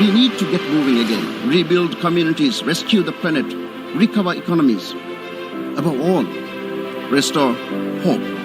We need to get moving again, rebuild communities, rescue the planet, recover economies. Above all, restore hope.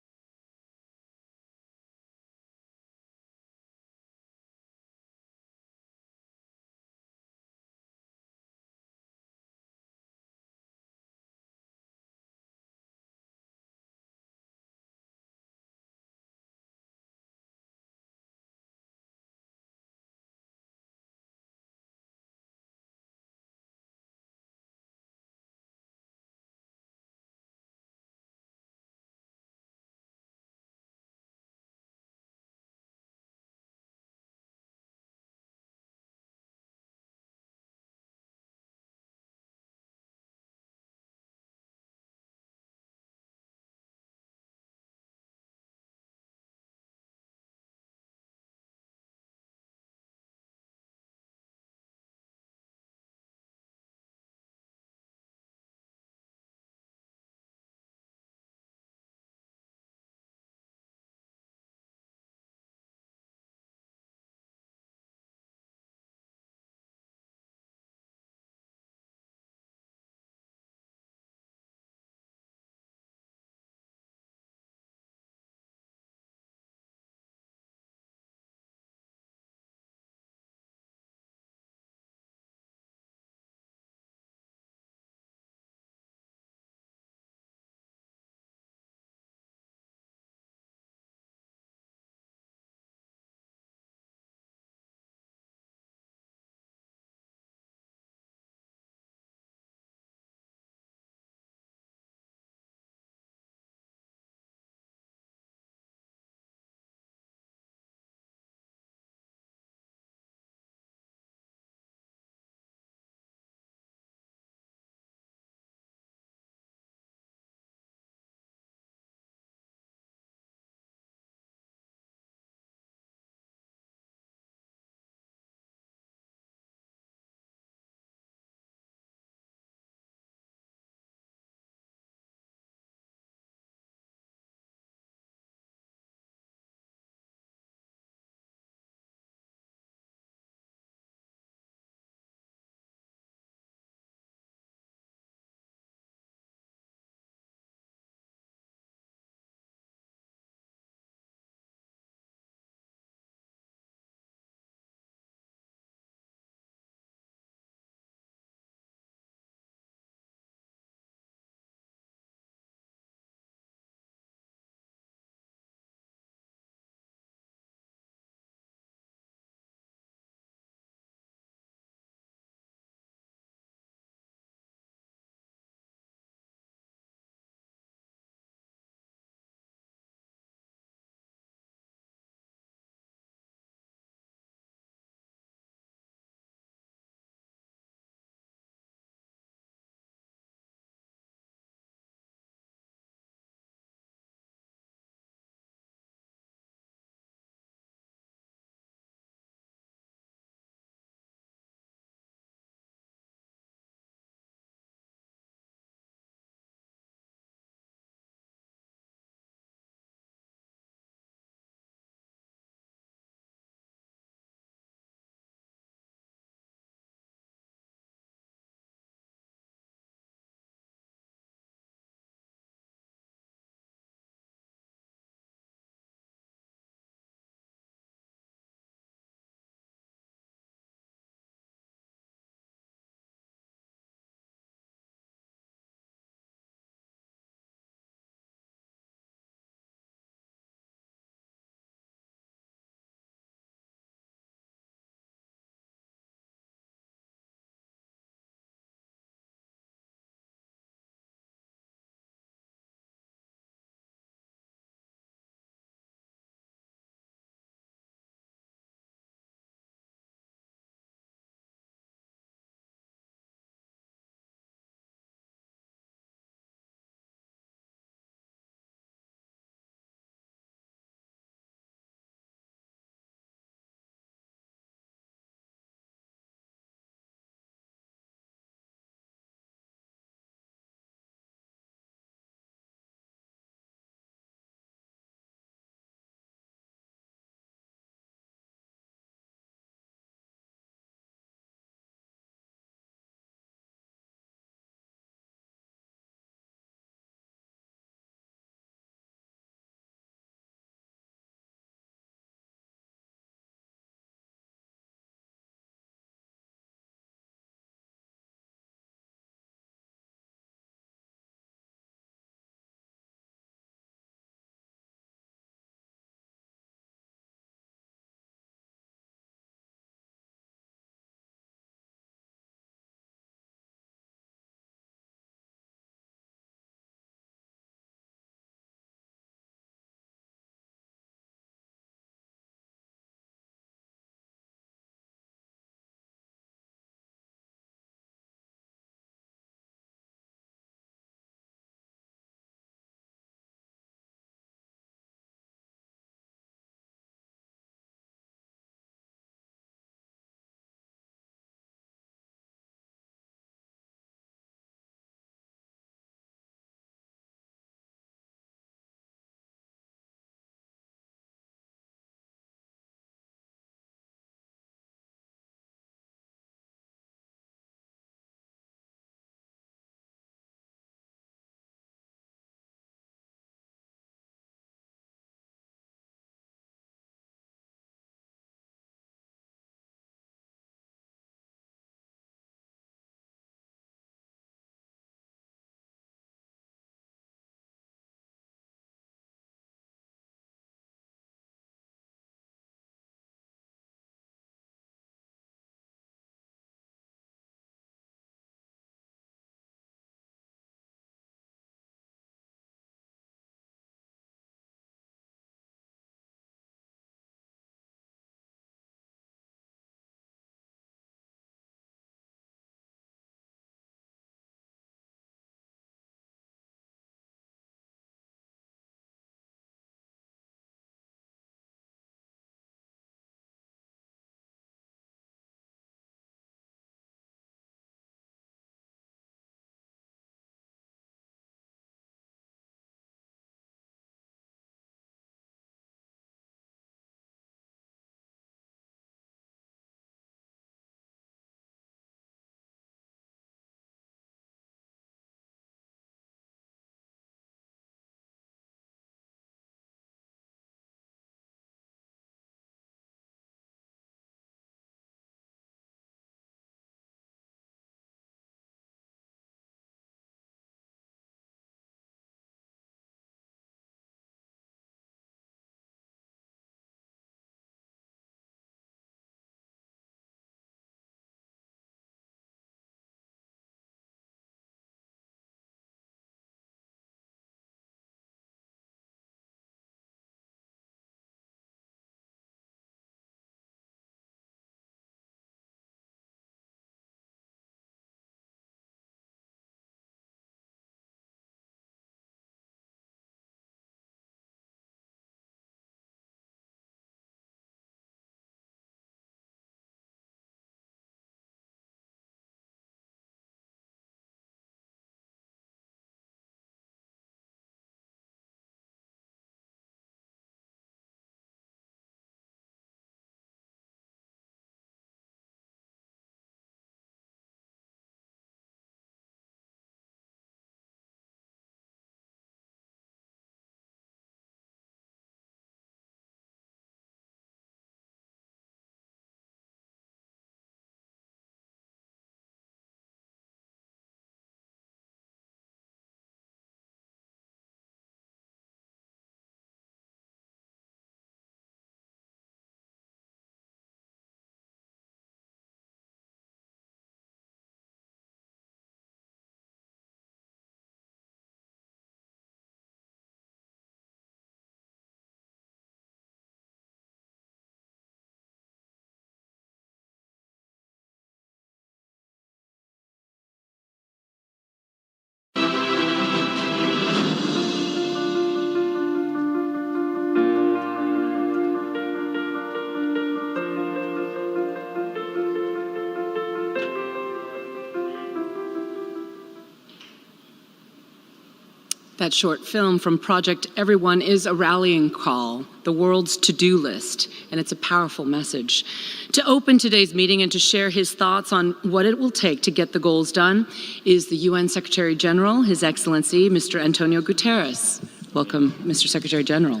That short film from Project Everyone is a rallying call, the world's to-do list, and it's a powerful message. To open today's meeting and to share his thoughts on what it will take to get the goals done is the UN Secretary General, His Excellency, Mr. Antonio Guterres. Welcome, Mr. Secretary General.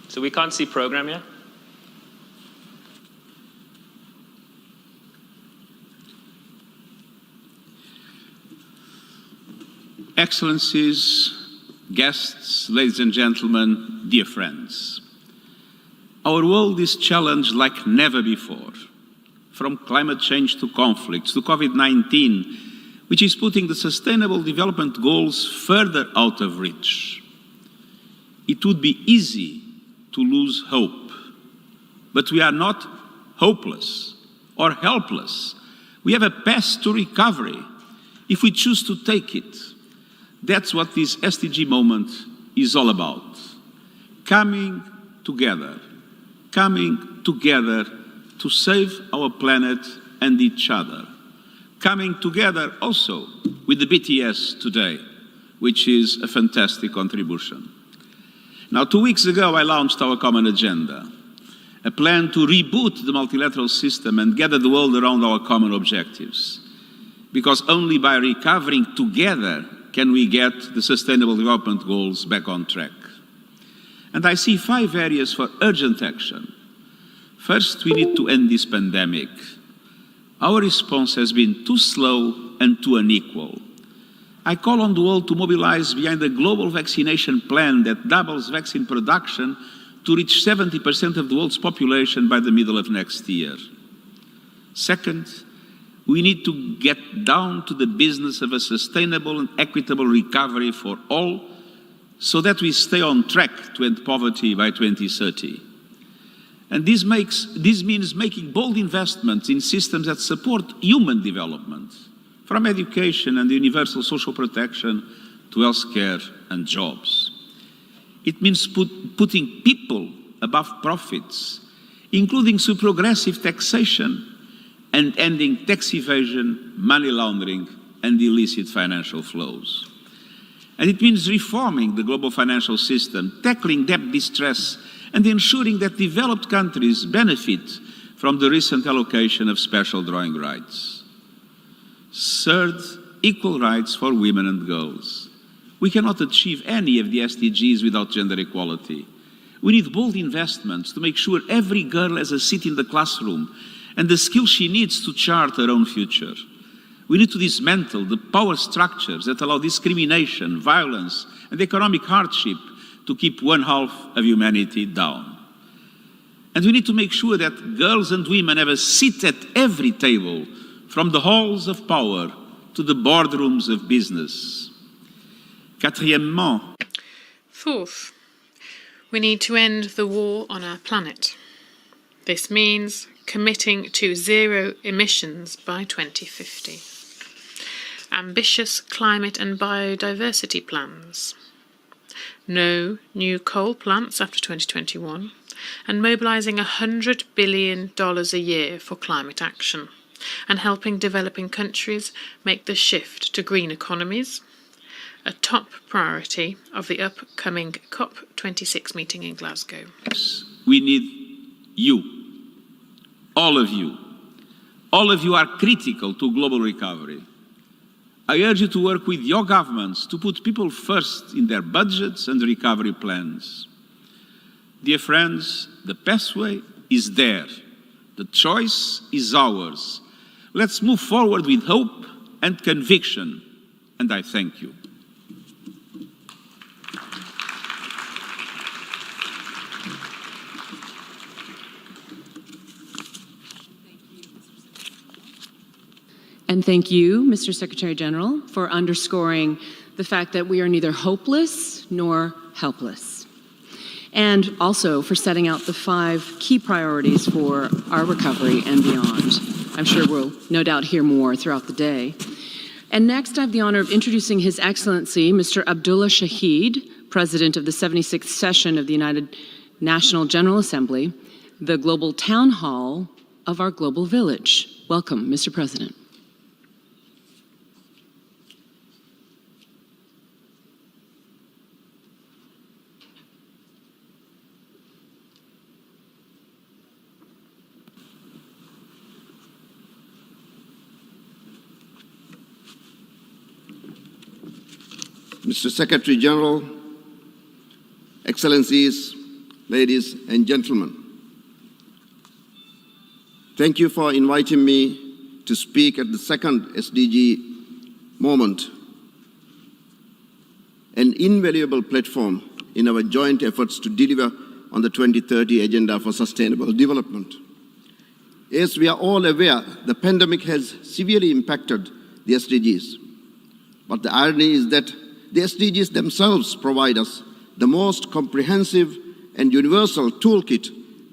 So we can't see program yet? Excellencies, guests, ladies and gentlemen, dear friends. Our world is challenged like never before, from climate change to conflicts to COVID-19, which is putting the Sustainable Development Goals further out of reach. It would be easy to lose hope. But we are not hopeless or helpless. We have a path to recovery if we choose to take it. That's what this SDG moment is all about. Coming together to save our planet and each other. Coming together also with the BTS today, which is a fantastic contribution. Now, 2 weeks ago, I launched our common agenda, a plan to reboot the multilateral system and gather the world around our common objectives. Because only by recovering together can we get the Sustainable Development Goals back on track. And I see 5 areas for urgent action. First, we need to end this pandemic. Our response has been too slow and too unequal. I call on the world to mobilize behind a global vaccination plan that doubles vaccine production to reach 70% of the world's population by the middle of next year. Second, we need to get down to the business of a sustainable and equitable recovery for all so that we stay on track to end poverty by 2030. And this means making bold investments in systems that support human development, from education and universal social protection to healthcare and jobs. It means putting people above profits, including through progressive taxation and ending tax evasion, money laundering, and illicit financial flows. And it means reforming the global financial system, tackling debt distress, and ensuring that developed countries benefit from the recent allocation of special drawing rights. Third, equal rights for women and girls. We cannot achieve any of the SDGs without gender equality. We need bold investments to make sure every girl has a seat in the classroom and the skills she needs to chart her own future. We need to dismantle the power structures that allow discrimination, violence, and economic hardship to keep 1/2 of humanity down. And we need to make sure that girls and women have a seat at every table, from the halls of power to the boardrooms of business. Quatrièmement, fourth, we need to end the war on our planet. This means committing to zero emissions by 2050. Ambitious climate and biodiversity plans. No new coal plants after 2021, and mobilising $100 billion a year for climate action, and helping developing countries make the shift to green economies, a top priority of the upcoming COP26 meeting in Glasgow. We need you, all of you. All of you are critical to global recovery. I urge you to work with your governments to put people first in their budgets and recovery plans. Dear friends, the pathway is there. The choice is ours. Let's move forward with hope and conviction, and I thank you. And thank you, Mr. Secretary General, for underscoring the fact that we are neither hopeless nor helpless. And also for setting out the 5 key priorities for our recovery and beyond. I'm sure we'll no doubt hear more throughout the day. And next, I have the honor of introducing His Excellency, Mr. Abdullah Shahid, President of the 76th Session of the United National General Assembly, the Global Town Hall of our Global Village. Welcome, Mr. President. Mr. Secretary General, Excellencies, ladies and gentlemen, thank you for inviting me to speak at the second SDG moment, an invaluable platform in our joint efforts to deliver on the 2030 Agenda for Sustainable Development. As we are all aware, the pandemic has severely impacted the SDGs. But the irony is that the SDGs themselves provide us the most comprehensive and universal toolkit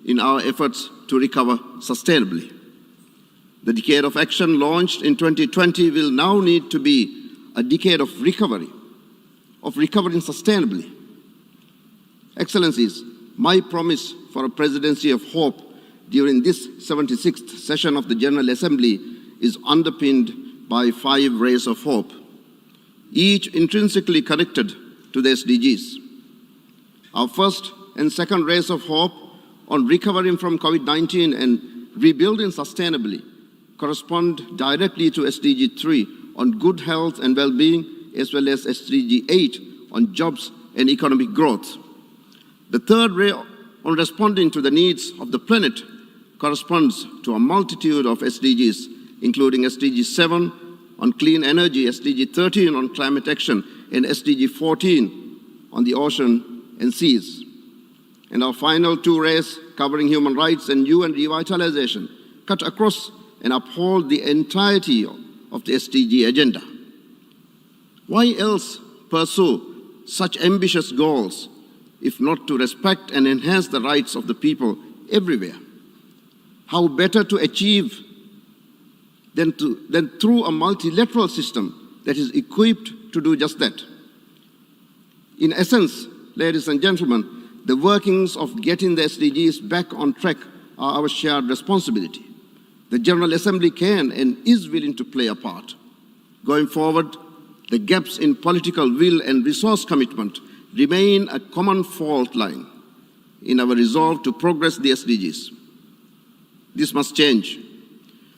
in our efforts to recover sustainably. The Decade of Action launched in 2020 will now need to be a decade of recovering sustainably. Excellencies, my promise for a presidency of hope during this 76th session of the General Assembly is underpinned by 5 rays of hope, each intrinsically connected to the SDGs. Our first and second rays of hope on recovering from COVID-19 and rebuilding sustainably correspond directly to SDG 3 on good health and well-being, as well as SDG 8 on jobs and economic growth. The third ray on responding to the needs of the planet corresponds to a multitude of SDGs, including SDG 7 on clean energy, SDG 13 on climate action, and SDG 14 on the ocean and seas. And our final 2 rays covering human rights and UN revitalization cut across and uphold the entirety of the SDG agenda. Why else pursue such ambitious goals if not to respect and enhance the rights of the people everywhere? How better to achieve than through a multilateral system that is equipped to do just that? In essence, ladies and gentlemen, the workings of getting the SDGs back on track are our shared responsibility. The General Assembly can and is willing to play a part. Going forward, the gaps in political will and resource commitment remain a common fault line in our resolve to progress the SDGs. This must change.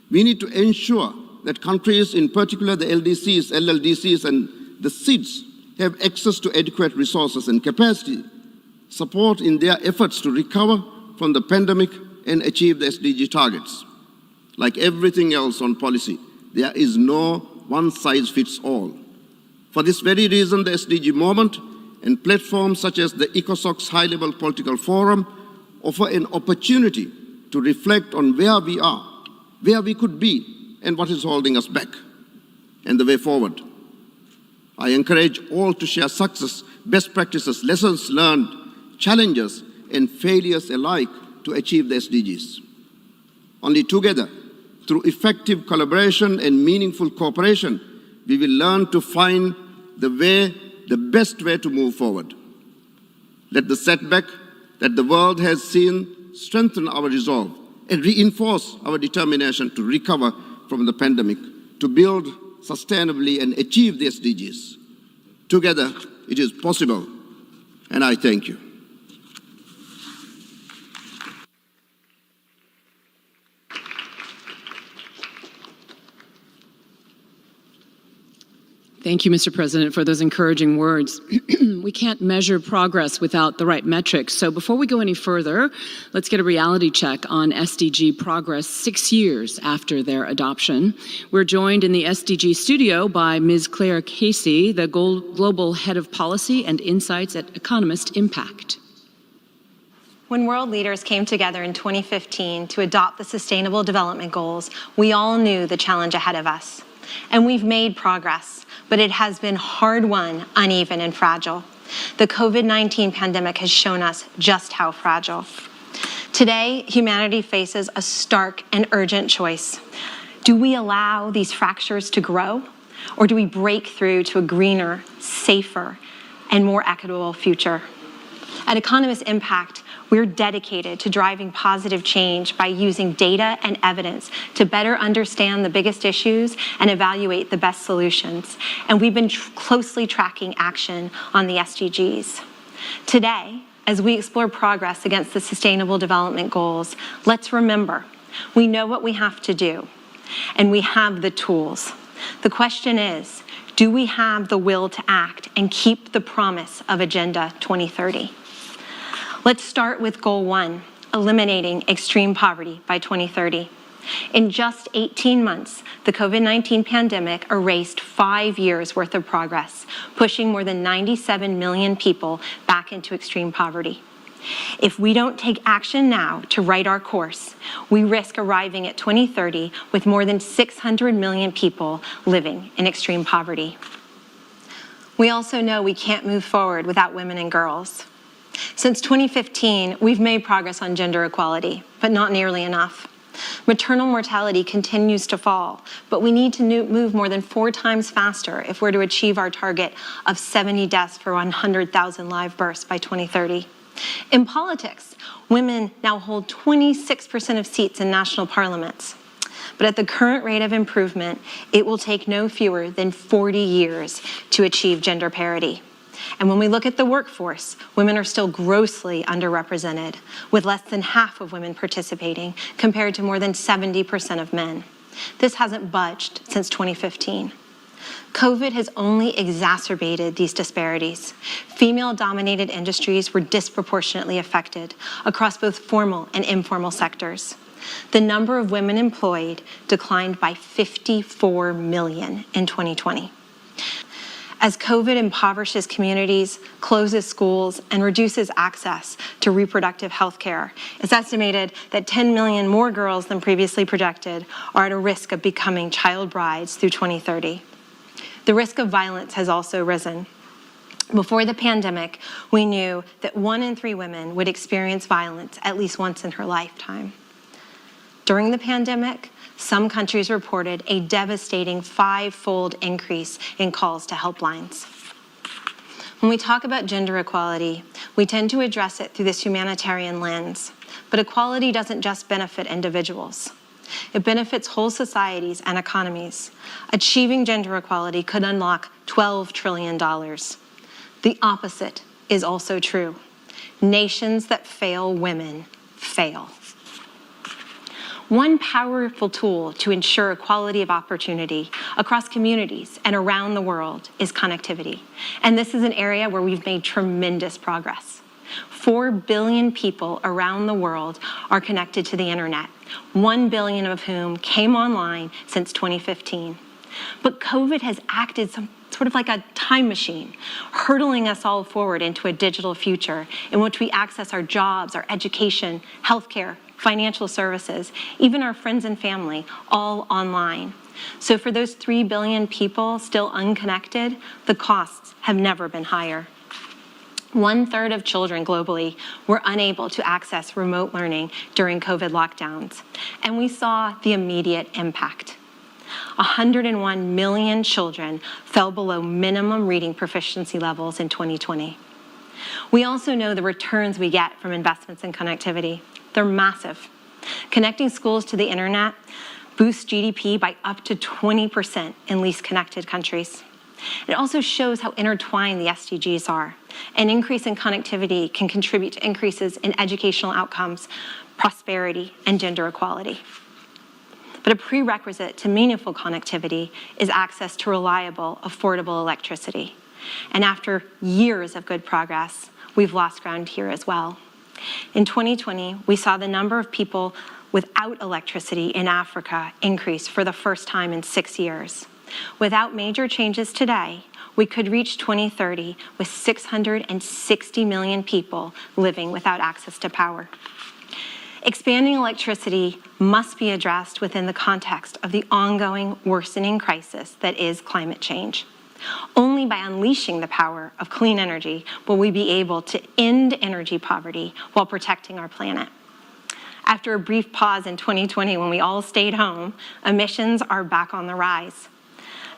We need to ensure that countries, in particular the LDCs, LLDCs, and the SIDS, have access to adequate resources and capacity, support in their efforts to recover from the pandemic and achieve the SDG targets. Like everything else on policy, there is no one-size-fits-all. For this very reason, the SDG moment and platforms such as the ECOSOC High-Level Political Forum offer an opportunity to reflect on where we are, where we could be, and what is holding us back, and the way forward. I encourage all to share success, best practices, lessons learned, challenges, and failures alike to achieve the SDGs. Only together, through effective collaboration and meaningful cooperation, we will learn to find the best way to move forward. Let the setback that the world has seen strengthen our resolve and reinforce our determination to recover from the pandemic, to build sustainably and achieve the SDGs. Together, it is possible, and I thank you. Thank you, Mr. President, for those encouraging words. We can't measure progress without the right metrics. So before we go any further, let's get a reality check on SDG progress 6 years after their adoption. We're joined in the SDG studio by Ms. Claire Casey, the Global Head of Policy and Insights at Economist Impact. When world leaders came together in 2015 to adopt the Sustainable Development Goals, we all knew the challenge ahead of us. And we've made progress, but it has been hard-won, uneven, and fragile. The COVID-19 pandemic has shown us just how fragile. Today, humanity faces a stark and urgent choice. Do we allow these fractures to grow, or do we break through to a greener, safer, and more equitable future? At Economist Impact, we're dedicated to driving positive change by using data and evidence to better understand the biggest issues and evaluate the best solutions. And we've been closely tracking action on the SDGs. Today, as we explore progress against the Sustainable Development Goals, let's remember, we know what we have to do, and we have the tools. The question is, do we have the will to act and keep the promise of Agenda 2030? Let's start with Goal 1, eliminating extreme poverty by 2030. In just 18 months, the COVID-19 pandemic erased 5 years' worth of progress, pushing more than 97 million people back into extreme poverty. If we don't take action now to right our course, we risk arriving at 2030 with more than 600 million people living in extreme poverty. We also know we can't move forward without women and girls. Since 2015, we've made progress on gender equality, but not nearly enough. Maternal mortality continues to fall, but we need to move more than 4 times faster if we're to achieve our target of 70 deaths for 100,000 live births by 2030. In politics, women now hold 26% of seats in national parliaments. But at the current rate of improvement, it will take no fewer than 40 years to achieve gender parity. And when we look at the workforce, women are still grossly underrepresented, with less than half of women participating compared to more than 70% of men. This hasn't budged since 2015. COVID has only exacerbated these disparities. Female-dominated industries were disproportionately affected across both formal and informal sectors. The number of women employed declined by 54 million in 2020. As COVID impoverishes communities, closes schools, and reduces access to reproductive health care, it's estimated that 10 million more girls than previously projected are at a risk of becoming child brides through 2030. The risk of violence has also risen. Before the pandemic, we knew that 1 in 3 women would experience violence at least once in her lifetime. During the pandemic, some countries reported a devastating 5-fold increase in calls to helplines. When we talk about gender equality, we tend to address it through this humanitarian lens. But equality doesn't just benefit individuals. It benefits whole societies and economies. Achieving gender equality could unlock $12 trillion. The opposite is also true. Nations that fail women fail. One powerful tool to ensure equality of opportunity across communities and around the world is connectivity. And this is an area where we've made tremendous progress. 4 billion people around the world are connected to the internet, 1 billion of whom came online since 2015. But COVID has acted sort of like a time machine, hurtling us all forward into a digital future in which we access our jobs, our education, healthcare, financial services, even our friends and family, all online. So for those 3 billion people still unconnected, the costs have never been higher. 1/3 of children globally were unable to access remote learning during COVID lockdowns, and we saw the immediate impact. 101 million children fell below minimum reading proficiency levels in 2020. We also know the returns we get from investments in connectivity. They're massive. Connecting schools to the internet boosts GDP by up to 20% in least connected countries. It also shows how intertwined the SDGs are. An increase in connectivity can contribute to increases in educational outcomes, prosperity, and gender equality. But a prerequisite to meaningful connectivity is access to reliable, affordable electricity. And after years of good progress, we've lost ground here as well. In 2020, we saw the number of people without electricity in Africa increase for the first time in 6 years. Without major changes today, we could reach 2030 with 660 million people living without access to power. Expanding electricity must be addressed within the context of the ongoing worsening crisis that is climate change. Only by unleashing the power of clean energy will we be able to end energy poverty while protecting our planet. After a brief pause in 2020 when we all stayed home, emissions are back on the rise.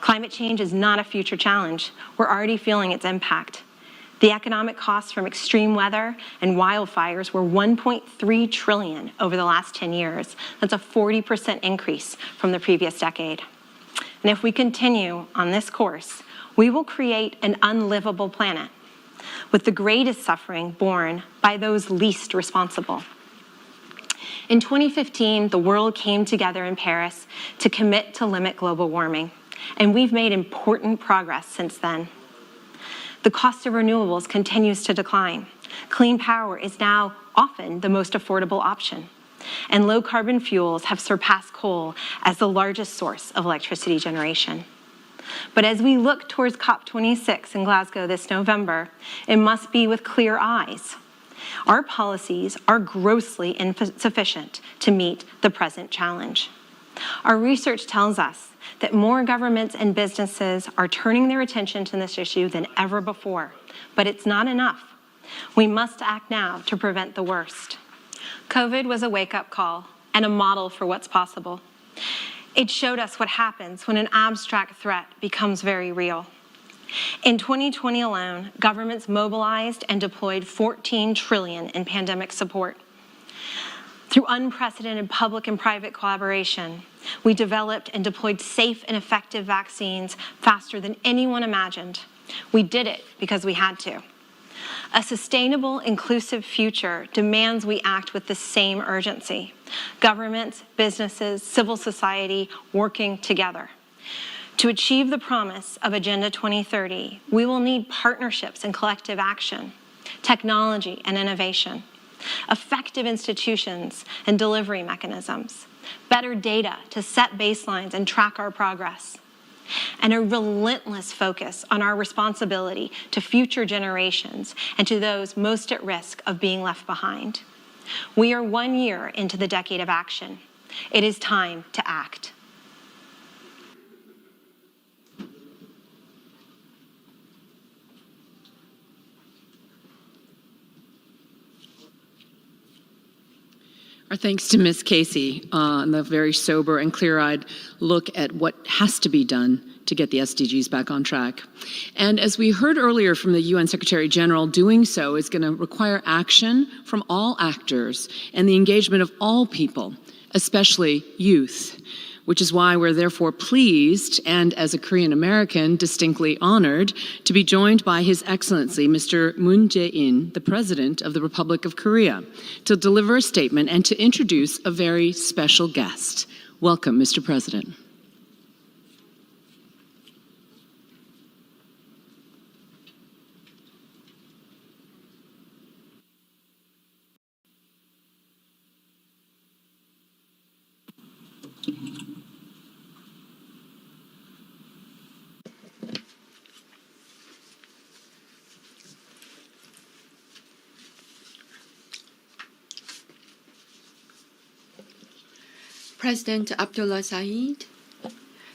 Climate change is not a future challenge. We're already feeling its impact. The economic costs from extreme weather and wildfires were $1.3 trillion over the last 10 years. That's a 40% increase from the previous decade. And if we continue on this course, we will create an unlivable planet with the greatest suffering borne by those least responsible. In 2015, the world came together in Paris to commit to limit global warming, and we've made important progress since then. The cost of renewables continues to decline. Clean power is now often the most affordable option, and low-carbon fuels have surpassed coal as the largest source of electricity generation. But as we look towards COP26 in Glasgow this November, it must be with clear eyes. Our policies are grossly insufficient to meet the present challenge. Our research tells us that more governments and businesses are turning their attention to this issue than ever before, but it's not enough. We must act now to prevent the worst. COVID was a wake-up call and a model for what's possible. It showed us what happens when an abstract threat becomes very real. In 2020 alone, governments mobilized and deployed $14 trillion in pandemic support. Through unprecedented public and private collaboration, we developed and deployed safe and effective vaccines faster than anyone imagined. We did it because we had to. A sustainable, inclusive future demands we act with the same urgency. Governments, businesses, civil society working together. To achieve the promise of Agenda 2030, we will need partnerships and collective action, technology and innovation, effective institutions and delivery mechanisms, better data to set baselines and track our progress, and a relentless focus on our responsibility to future generations and to those most at risk of being left behind. We are 1 year into the decade of action. It is time to act. Our thanks to Ms. Casey on the very sober and clear-eyed look at what has to be done to get the SDGs back on track. And as we heard earlier from the UN Secretary General, doing so is going to require action from all actors and the engagement of all people, especially youth, which is why we're therefore pleased and, as a Korean American, distinctly honored to be joined by His Excellency Mr. Moon Jae-in, the President of the Republic of Korea, to deliver a statement and to introduce a very special guest. Welcome, Mr. President. President Abdullah Saeed,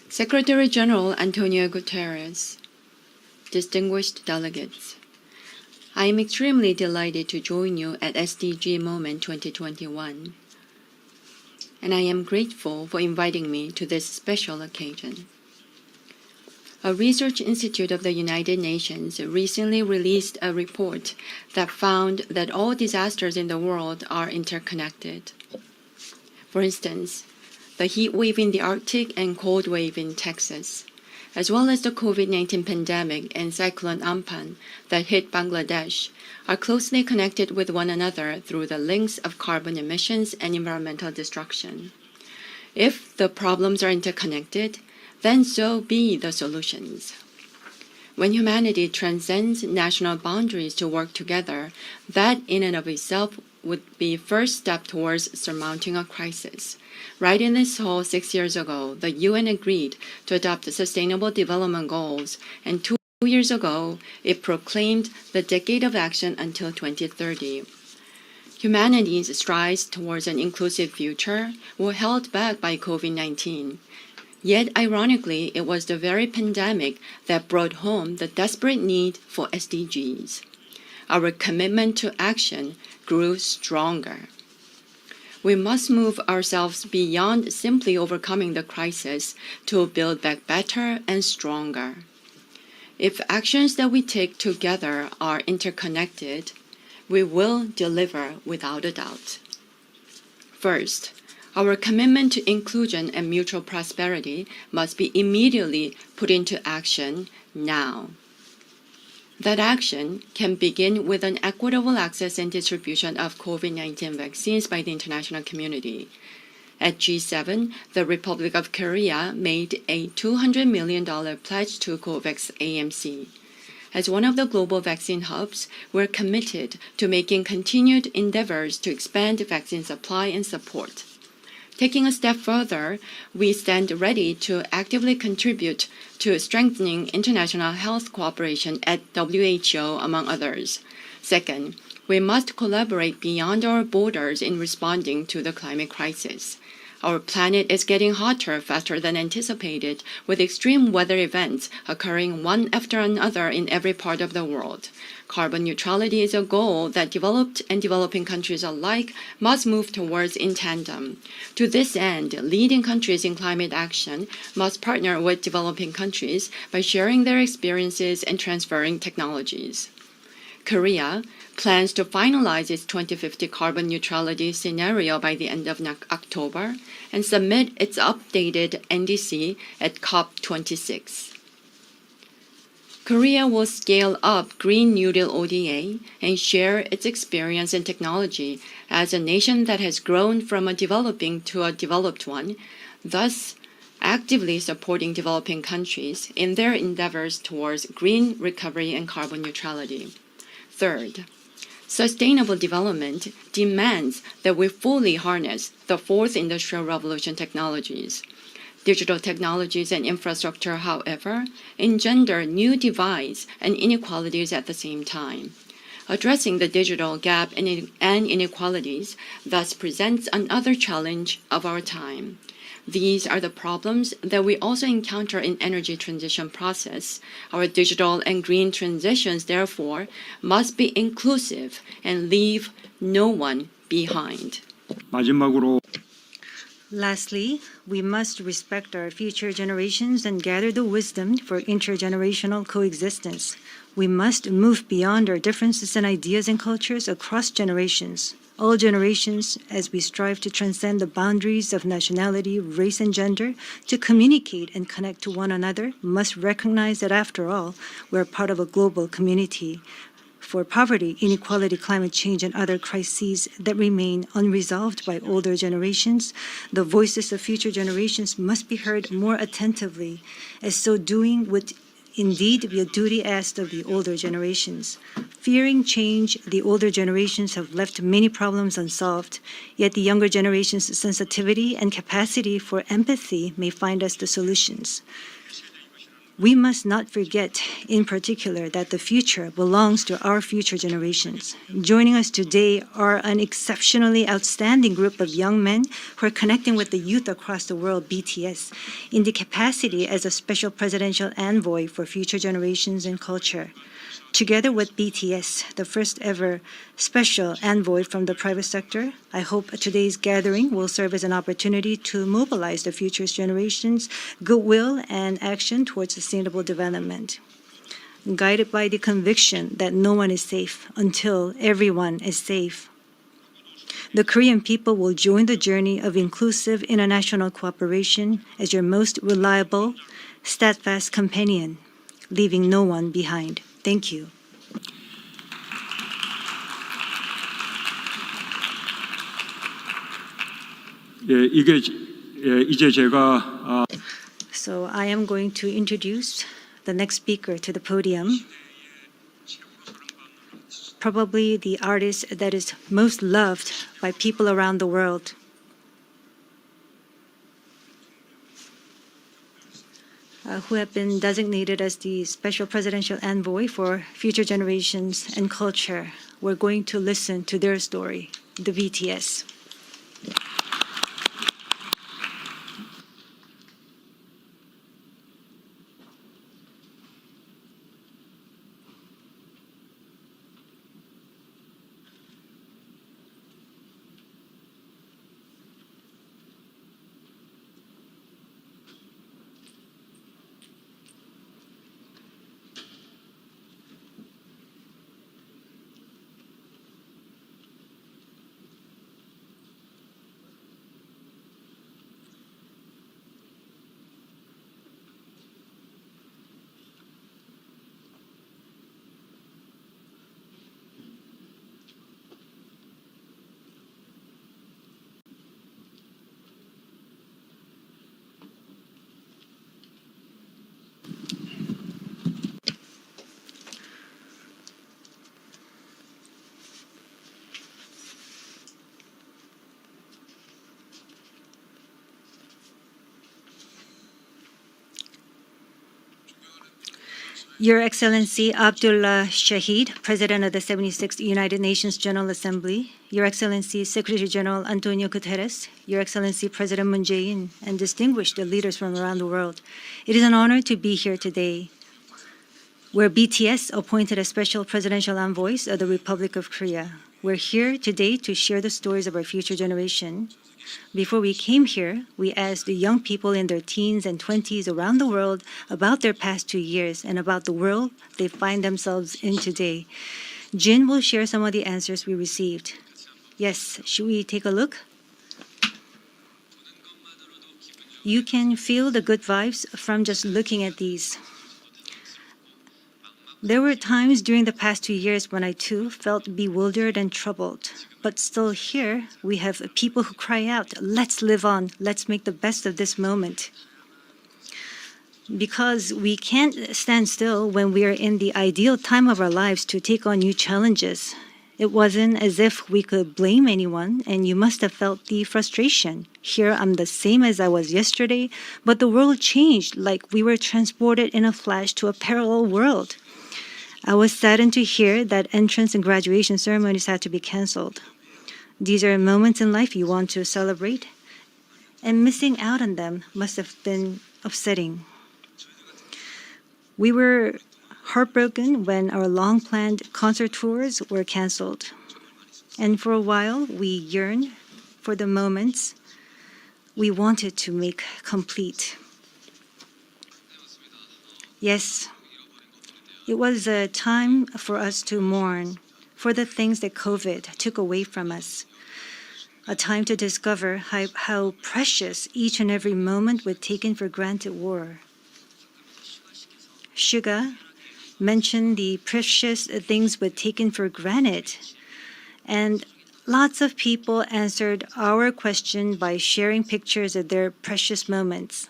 Secretary General Antonio Guterres, distinguished delegates, I am extremely delighted to join you at SDG Moment 2021, and I am grateful for inviting me to this special occasion. A research institute of the United Nations recently released a report that found that all disasters in the world are interconnected. For instance, the heat wave in the Arctic and cold wave in Texas, as well as the COVID-19 pandemic and Cyclone Amphan that hit Bangladesh, are closely connected with one another through the links of carbon emissions and environmental destruction. If the problems are interconnected, then so be the solutions. When humanity transcends national boundaries to work together, that in and of itself would be first step towards surmounting a crisis. Right in this hall 6 years ago, the UN agreed to adopt the Sustainable Development Goals, and 2 years ago, it proclaimed the Decade of Action until 2030. Humanity's strides towards an inclusive future were held back by COVID-19. Yet, ironically, it was the very pandemic that brought home the desperate need for SDGs. Our commitment to action grew stronger. we must move ourselves beyond simply overcoming the crisis to build back better and stronger. If actions that we take together are interconnected, we will deliver without a doubt. First, our commitment to inclusion and mutual prosperity must be immediately put into action now. That action can begin with an equitable access and distribution of COVID-19 vaccines by the international community. At G7, the Republic of Korea made a $200 million pledge to COVAX AMC. As one of the global vaccine hubs, we're committed to making continued endeavors to expand vaccine supply and support. Taking a step further, we stand ready to actively contribute to strengthening international health cooperation at WHO, among others. Second, we must collaborate beyond our borders in responding to the climate crisis. Our planet is getting hotter faster than anticipated, with extreme weather events occurring one after another in every part of the world. Carbon neutrality is a goal that developed and developing countries alike must move towards in tandem. To this end, leading countries in climate action must partner with developing countries by sharing their experiences and transferring technologies. Korea plans to finalize its 2050 carbon neutrality scenario by the end of October and submit its updated NDC at COP26. Korea will scale up Green New Deal ODA and share its experience and technology as a nation that has grown from a developing to a developed one, thus actively supporting developing countries in their endeavors towards green recovery and carbon neutrality. Third, sustainable development demands that we fully harness the fourth industrial revolution technologies. Digital technologies and infrastructure, however, engender new divides and inequalities at the same time. Addressing the digital gap and inequalities thus presents another challenge of our time. These are the problems that we also encounter in energy transition process. Our digital and green transitions, therefore, must be inclusive and leave no one behind. 마지막으로 Lastly, we must respect our future generations and gather the wisdom for intergenerational coexistence. We must move beyond our differences in ideas and cultures across generations. All generations, as we strive to transcend the boundaries of nationality, race, and gender, to communicate and connect to one another, must recognize that after all, we're part of a global community. For poverty, inequality, climate change, and other crises that remain unresolved by older generations, the voices of future generations must be heard more attentively, as so doing would indeed be a duty asked of the older generations. Fearing change, the older generations have left many problems unsolved, yet the younger generation's sensitivity and capacity for empathy may find us the solutions. We must not forget, in particular, that the future belongs to our future generations. Joining us today are an exceptionally outstanding group of young men who are connecting with the youth across the world, BTS, in the capacity as a special presidential envoy for future generations and culture. Together with BTS, the first ever special envoy from the private sector, I hope today's gathering will serve as an opportunity to mobilize the future generations' goodwill and action towards sustainable development. Guided by the conviction that no one is safe until everyone is safe, the Korean people will join the journey of inclusive international cooperation as your most reliable, steadfast companion, leaving no one behind. Thank you. 이제 제가 So I am going to introduce the next speaker to the podium. Probably the artist that is most loved by people around the world. Who have been designated as the Special Presidential Envoy for Future Generations and Culture. We're going to listen to their story, the BTS. Your Excellency Abdullah Shahid, President of the 76th United Nations General Assembly, Your Excellency Secretary General Antonio Guterres, Your Excellency President Moon Jae-in, and distinguished leaders from around the world, it is an honor to be here today, where BTS appointed as special presidential envoys of the Republic of Korea. We're here today to share the stories of our future generation. Before we came here, we asked the young people in their teens and 20s around the world about their past 2 years and about the world they find themselves in today. Jin will share some of the answers we received. Yes, should we take a look? You can feel the good vibes from just looking at these. There were times during the past 2 years when I too felt bewildered and troubled. But still here, we have people who cry out, let's live on, let's make the best of this moment. Because we can't stand still when we are in the ideal time of our lives to take on new challenges. It wasn't as if we could blame anyone, and you must have felt the frustration. Here I'm the same as I was yesterday, but the world changed like we were transported in a flash to a parallel world. I was saddened to hear that entrance and graduation ceremonies had to be canceled. These are moments in life you want to celebrate, and missing out on them must have been upsetting. We were heartbroken when our long-planned concert tours were canceled. And for a while, we yearned for the moments we wanted to make complete. Yes, it was a time for us to mourn for the things that COVID took away from us. A time to discover how precious each and every moment we'd taken for granted were. Suga mentioned the precious things we'd taken for granted, and lots of people answered our question by sharing pictures of their precious moments.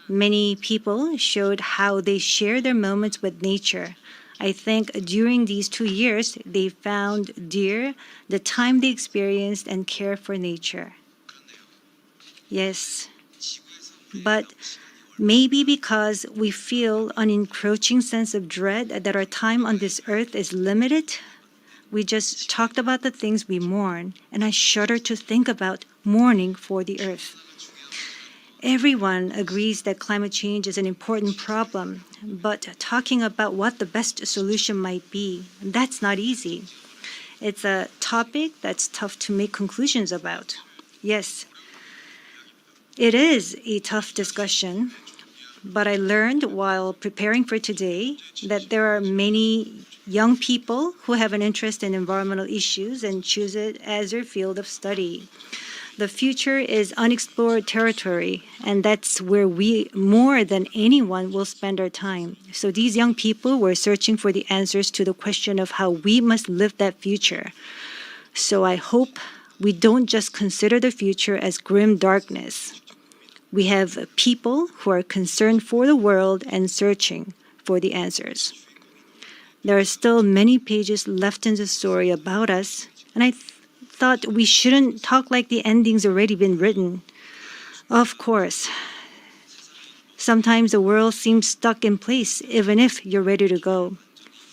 Many people showed how they share their moments with nature. I think during these 2 years, they found dear the time they experienced and care for nature. Yes, but maybe because we feel an encroaching sense of dread that our time on this earth is limited, we just talked about the things we mourn, and I shudder to think about mourning for the earth. Everyone agrees that climate change is an important problem, but talking about what the best solution might be, that's not easy. It's a topic that's tough to make conclusions about. Yes, it is a tough discussion, but I learned while preparing for today that there are many young people who have an interest in environmental issues and choose it as their field of study. The future is unexplored territory, and that's where we, more than anyone, will spend our time. So these young people were searching for the answers to the question of how we must live that future. So I hope we don't just consider the future as grim darkness. We have people who are concerned for the world and searching for the answers. There are still many pages left in the story about us, and I thought we shouldn't talk like the ending's already been written. Of course, sometimes the world seems stuck in place even if you're ready to go.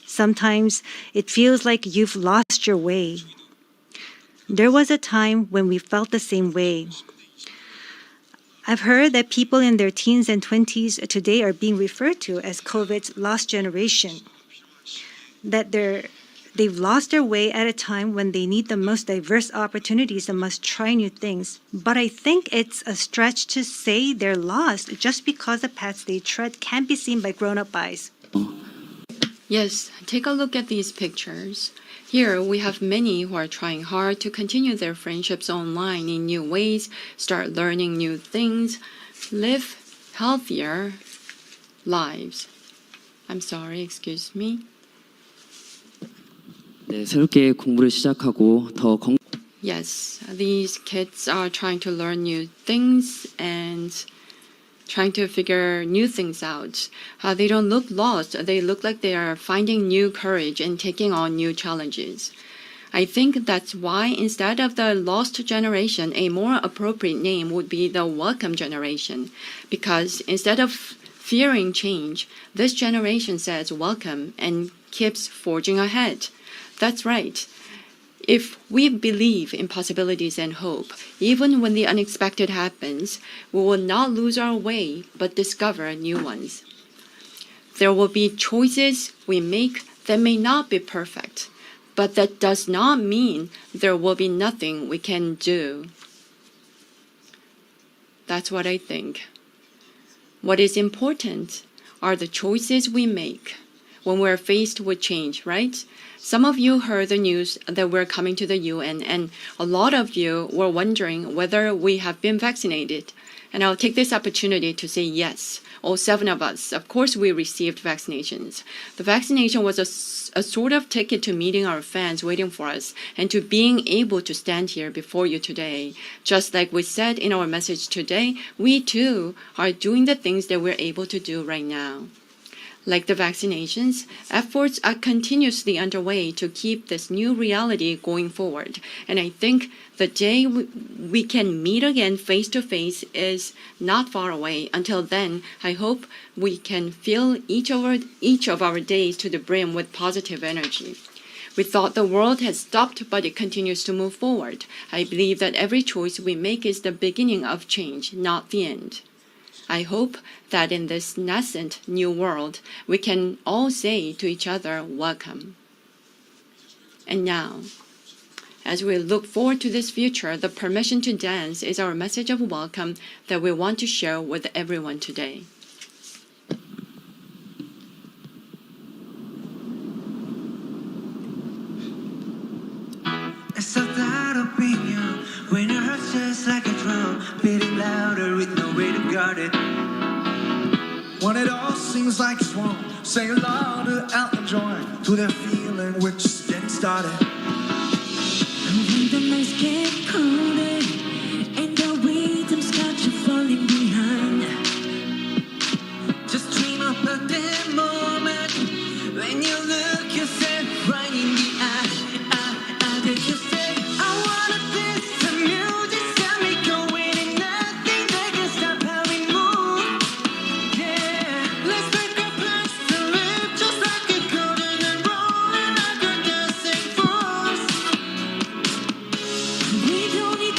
Sometimes it feels like you've lost your way. There was a time when we felt the same way. I've heard that people in their teens and 20s today are being referred to as COVID's lost generation, that they've lost their way at a time when they need the most diverse opportunities and must try new things. But I think it's a stretch to say they're lost just because the paths they tread can't be seen by grown-up eyes. Yes, take a look at these pictures. Here, we have many who are trying hard to continue their friendships online in new ways, start learning new things, live healthier lives. I'm sorry, excuse me. 네, 새롭게 공부를 시작하고 더 Yes, these kids are trying to learn new things and trying to figure new things out. They don't look lost. They look like they are finding new courage and taking on new challenges. I think that's why instead of the lost generation, a more appropriate name would be the welcome generation. Because instead of fearing change, this generation says welcome and keeps forging ahead. That's right. If we believe in possibilities and hope, even when the unexpected happens, we will not lose our way, but discover new ones. There will be choices we make that may not be perfect, but that does not mean there will be nothing we can do. That's what I think. What is important are the choices we make when we're faced with change, right? Some of you heard the news that we're coming to the UN, and a lot of you were wondering whether we have been vaccinated. And I'll take this opportunity to say yes. All 7 of us, of course, we received vaccinations. The vaccination was a sort of ticket to meeting our fans waiting for us and to being able to stand here before you today. Just like we said in our message today, we too are doing the things that we're able to do right now. Like the vaccinations, efforts are continuously underway to keep this new reality going forward. And I think the day we can meet again face to face is not far away. Until then, I hope we can fill each of our days to the brim with positive energy. We thought the world had stopped, but it continues to move forward. I believe that every choice we make is the beginning of change, not the end. I hope that in this nascent new world, we can all say to each other, welcome. And now, as we look forward to this future, the permission to dance is our message of welcome that we want to share with everyone today. It's a that opinion when your heart's just like a drum, beating louder with no way to guard it. When it all seems like it's wrong, sing along to Elton John, to that feeling we're just getting started. And when the nights get colder and the rhythms got you falling behind, Just dream of that moment when you look yourself right in the eye. Did you say I wanna dance the music, got me going and nothing that can stop how we move. Yeah, let's make a place to live just like a golden and rolling like a dancing force. we don't need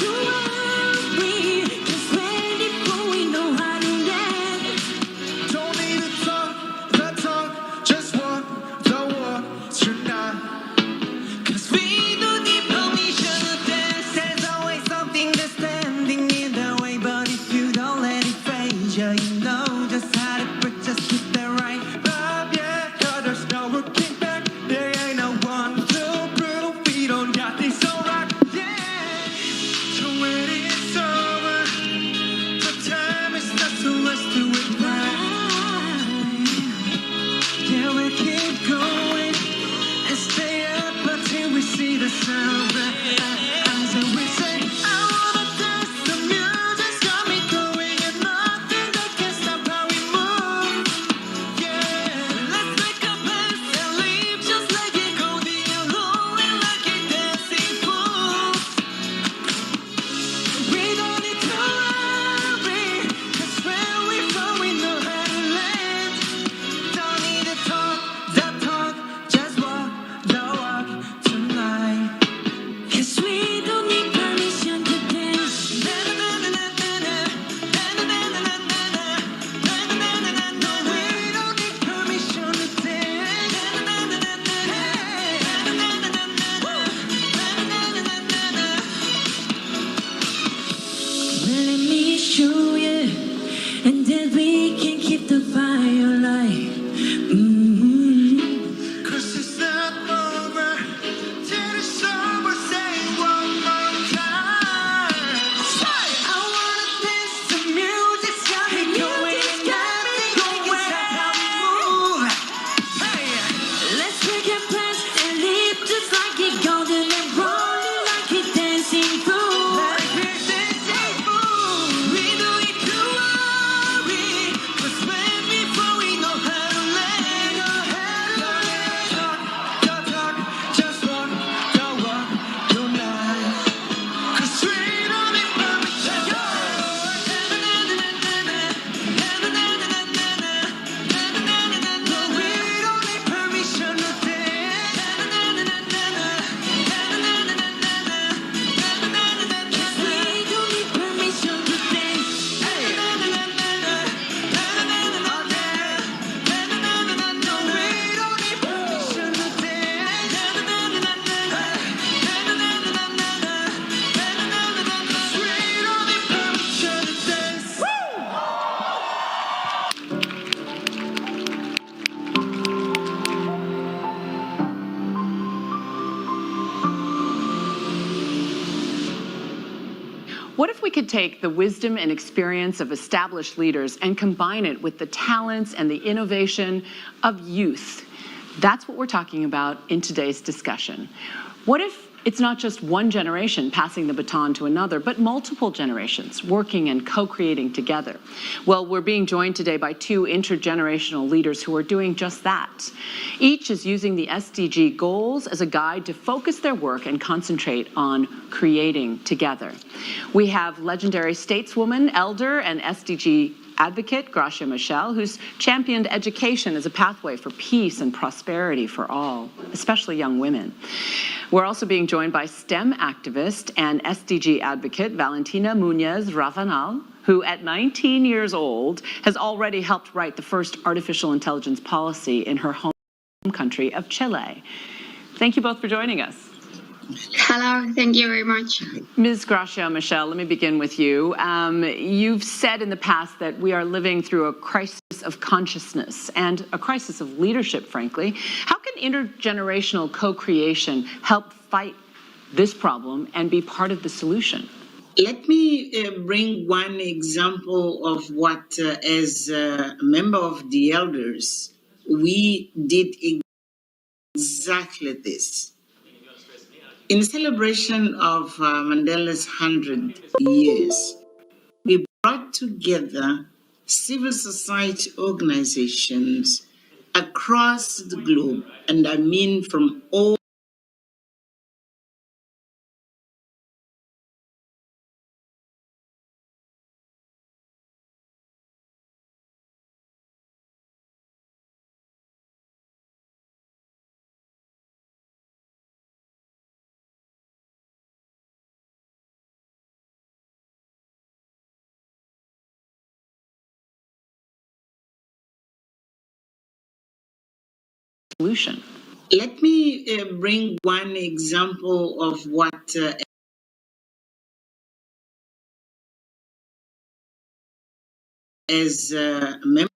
What if we could take the wisdom and experience of established leaders and combine it with the talents and the innovation of youth? That's what we're talking about in today's discussion. What if it's not just one generation passing the baton to another, but multiple generations working and co-creating together? Well, we're being joined today by two intergenerational leaders who are doing just that. Each is using the SDG goals as a guide to focus their work and concentrate on creating together. We have legendary stateswoman, elder, and SDG advocate Gracia Michel, who's championed education as a pathway for peace and prosperity for all, especially young women. We're also being joined by STEM activist and SDG advocate Valentina Muñez Ravanal, who at 19 years old has already helped write the first artificial intelligence policy in her home country of Chile. Thank you both for joining us. Hello, thank you very much. Ms. Gracia Michel, let me begin with you. You've said in the past that we are living through a crisis of consciousness and a crisis of leadership, frankly. How can intergenerational co-creation help fight this problem and be part of the solution? Let me bring one example of what, as a member of the elders, we did exactly this. In celebration of Mandela's 100 years, we brought together civil society organizations across the globe, and I mean from all Solution. Let me bring one example of what, as a member